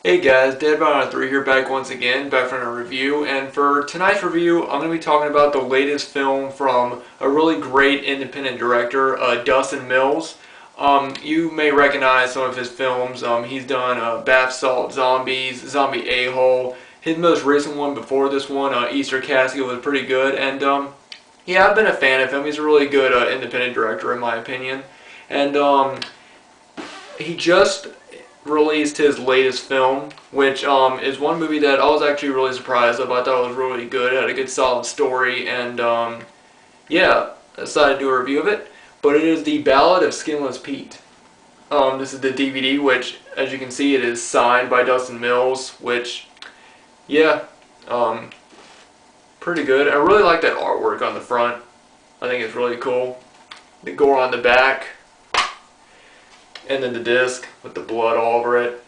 Hey guys, deadbydawn93 here, back once again, back for a review. And for tonight's review, I'm going to be talking about the latest film from a really great independent director, Dustin Mills. You may recognize some of his films. He's done Bath Salt Zombies, Zombie A-Hole. His most recent one before this one, Easter Casket, was pretty good. And yeah, I've been a fan of him. He's a really good independent director in my opinion. And he just released his latest film, which is one movie that I was actually really surprised of. I thought it was really good. It had a good solid story, and yeah, I decided to do a review of it. But it is the Ballad of Skinless Pete. This is the DVD, which, as you can see, it is signed by Dustin Mills, which, yeah, pretty good. I really like that artwork on the front. I think it's really cool. The gore on the back. And then the disc with the blood all over it.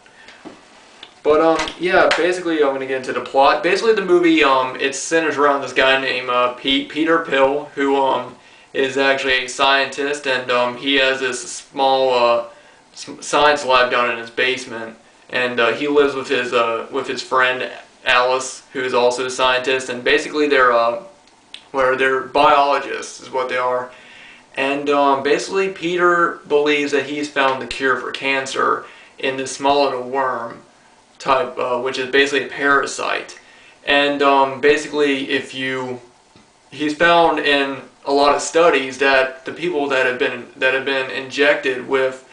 But yeah, basically I'm going to get into the plot. Basically the movie, it centers around this guy named Peter Pill, who is actually a scientist, and he has this small science lab down in his basement, and he lives with his friend Alice, who is also a scientist, and basically they're biologists is what they are. And basically Peter believes that he's found the cure for cancer in this small little worm type, which is basically a parasite. And basically he's found in a lot of studies that the people that have been injected with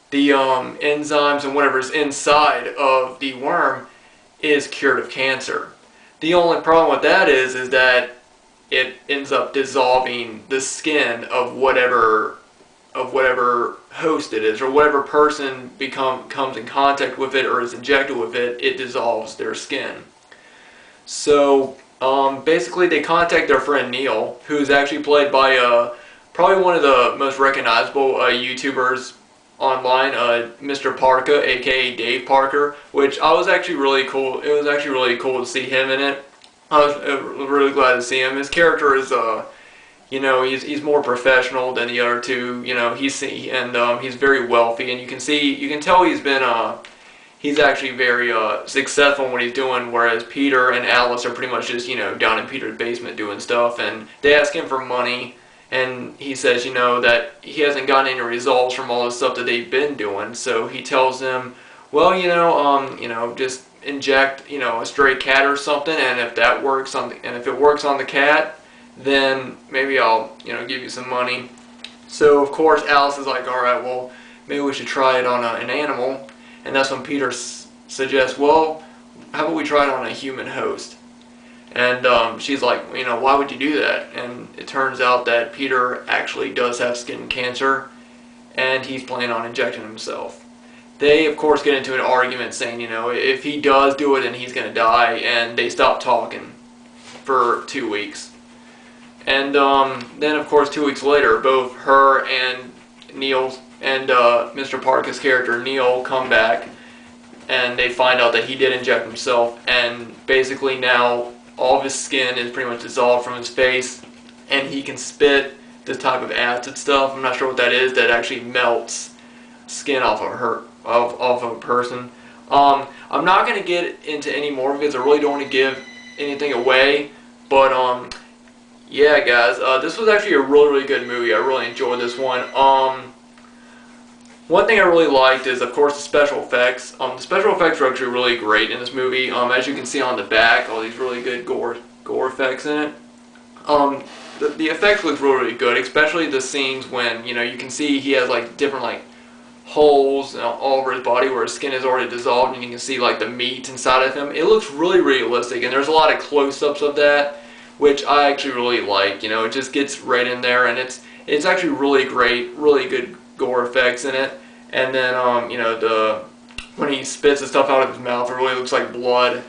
the enzymes and whatever's inside of the worm is cured of cancer. The only problem with that is that it ends up dissolving the skin of whatever host it is, or whatever person comes in contact with it or is injected with it, it dissolves their skin. So basically they contact their friend Neil, who's actually played by probably one of the most recognizable YouTubers online, Mr. Parka, aka Dave Parker, which I was actually really cool. It was actually really cool to see him in it. I was really glad to see him. His character is, you know, he's more professional than the other two. You know, he's very wealthy, and you can tell he's actually very successful in what he's doing. Whereas Peter and Alice are pretty much just, you know, down in Peter's basement doing stuff, and they ask him for money, and he says, you know, that he hasn't gotten any results from all the stuff that they've been doing. So he tells them, well, you know, just inject, you know, a stray cat or something, and if that works if it works on the cat, then maybe I'll, you know, give you some money. So of course Alice is like, all right, well, maybe we should try it on an animal. And that's when Peter suggests, well, how about we try it on a human host? And she's like, you know, why would you do that? And it turns out that Peter actually does have skin cancer, and he's planning on injecting himself. They, of course, get into an argument saying, you know, if he does do it, then he's going to die, and they stop talking for 2 weeks. And then, of course, 2 weeks later, both her and Neil and Mr. Parker's character, Neil, come back, and they find out that he did inject himself, and basically now all of his skin is pretty much dissolved from his face, and he can spit this type of acid stuff. I'm not sure what that is, that actually melts skin off of a person. I'm not going to get into any more because I really don't want to give anything away, but yeah guys, this was actually a really good movie. I really enjoyed this one. One thing I really liked is, of course, the special effects. The special effects are actually really great in this movie. As you can see on the back, all these really good gore effects in it. The effects look really good, especially the scenes when, you know, you can see he has like different like holes all over his body where his skin is already dissolved, and you can see like the meat inside of him. It looks really realistic, and there's a lot of close-ups of that, which I actually really like. You know, it just gets right in there, and it's actually really great, really good gore effects in it. And then you know, when he spits the stuff out of his mouth, it really looks like blood.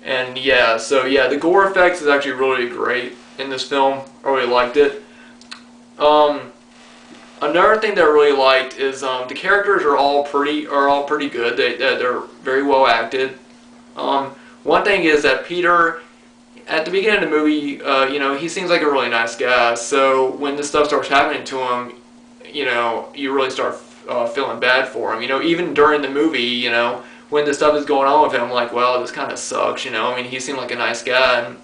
And yeah, so yeah, the gore effects is actually really great in this film. I really liked it. Another thing that I really liked is the characters are all pretty good. They're very well acted. One thing is that Peter, at the beginning of the movie, you know, he seems like a really nice guy. So when this stuff starts happening to him, you know, you really start feeling bad for him. You know, even during the movie, you know, when this stuff is going on with him, I'm like, well, this kind of sucks, you know. I mean, he seemed like a nice guy, and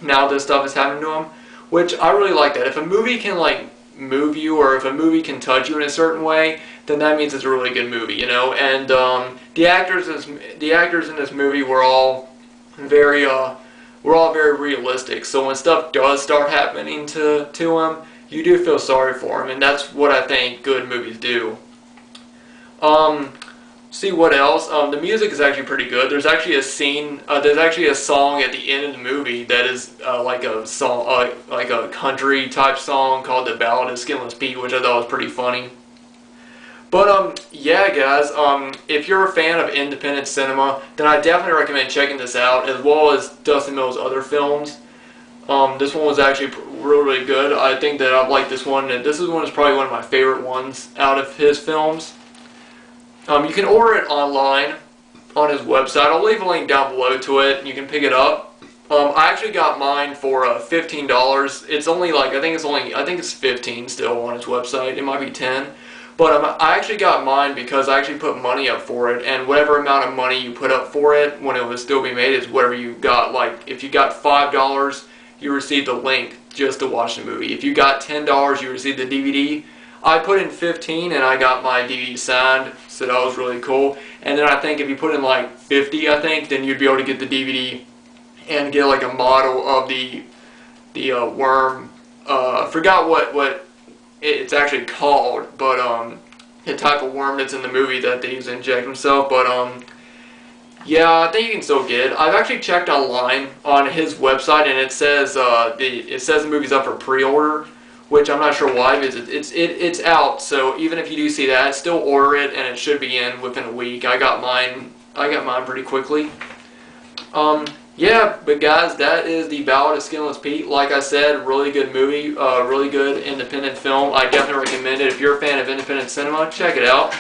now this stuff is happening to him, which I really like that. If a movie can like move you, or if a movie can touch you in a certain way, then that means it's a really good movie, you know. And the actors in this movie were all very realistic. So when stuff does start happening to him, you do feel sorry for him, and that's what I think good movies do. See what else? The music is actually pretty good. There's actually a scene. There's actually a song at the end of the movie that is like a song, like a country type song called "The Ballad of Skinless Pete," which I thought was pretty funny. But yeah, guys. If you're a fan of independent cinema, then I definitely recommend checking this out, as well as Dustin Mills' other films. This one was actually really good. I think that I've liked this one, and this one is probably one of my favorite ones out of his films. You can order it online on his website. I'll leave a link down below to it. You can pick it up. I actually got mine for $15. It's only like I think it's 15 still on his website. It might be 10, but I actually got mine because I actually put money up for it, and whatever amount of money you put up for it when it would still be made is whatever you got. Like if you got $5, you received a link just to watch the movie. If you got $10, you received the DVD. I put in 15 and I got my DVD signed, so that was really cool. And then I think if you put in like 50, I think, then you'd be able to get the DVD and get like a model of the worm. I forgot what it's actually called, but the type of worm that's in the movie that they use to inject himself. But yeah, I think you can still get it. I've actually checked online on his website, and it says the movie's up for pre-order, which I'm not sure why, because it's out. So even if you do see that, still order it, and it should be in within a week. I got mine pretty quickly. Yeah, but guys, that is the Ballad of Skinless Pete. Like I said, really good movie, really good independent film. I definitely recommend it. If you're a fan of independent cinema, check it out.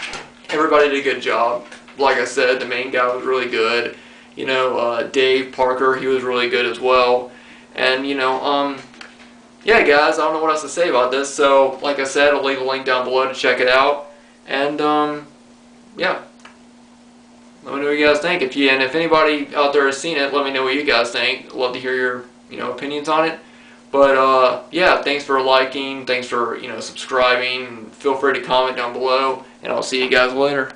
Everybody did a good job. Like I said, the main guy was really good. You know, Dave Parker, he was really good as well. And you know, yeah, guys, I don't know what else to say about this. So, like I said, I'll leave a link down below to check it out. And yeah, let me know what you guys think. If anybody out there has seen it, let me know what you guys think. I'd love to hear your opinions on it. But yeah, thanks for liking, thanks for subscribing. Feel free to comment down below, and I'll see you guys later.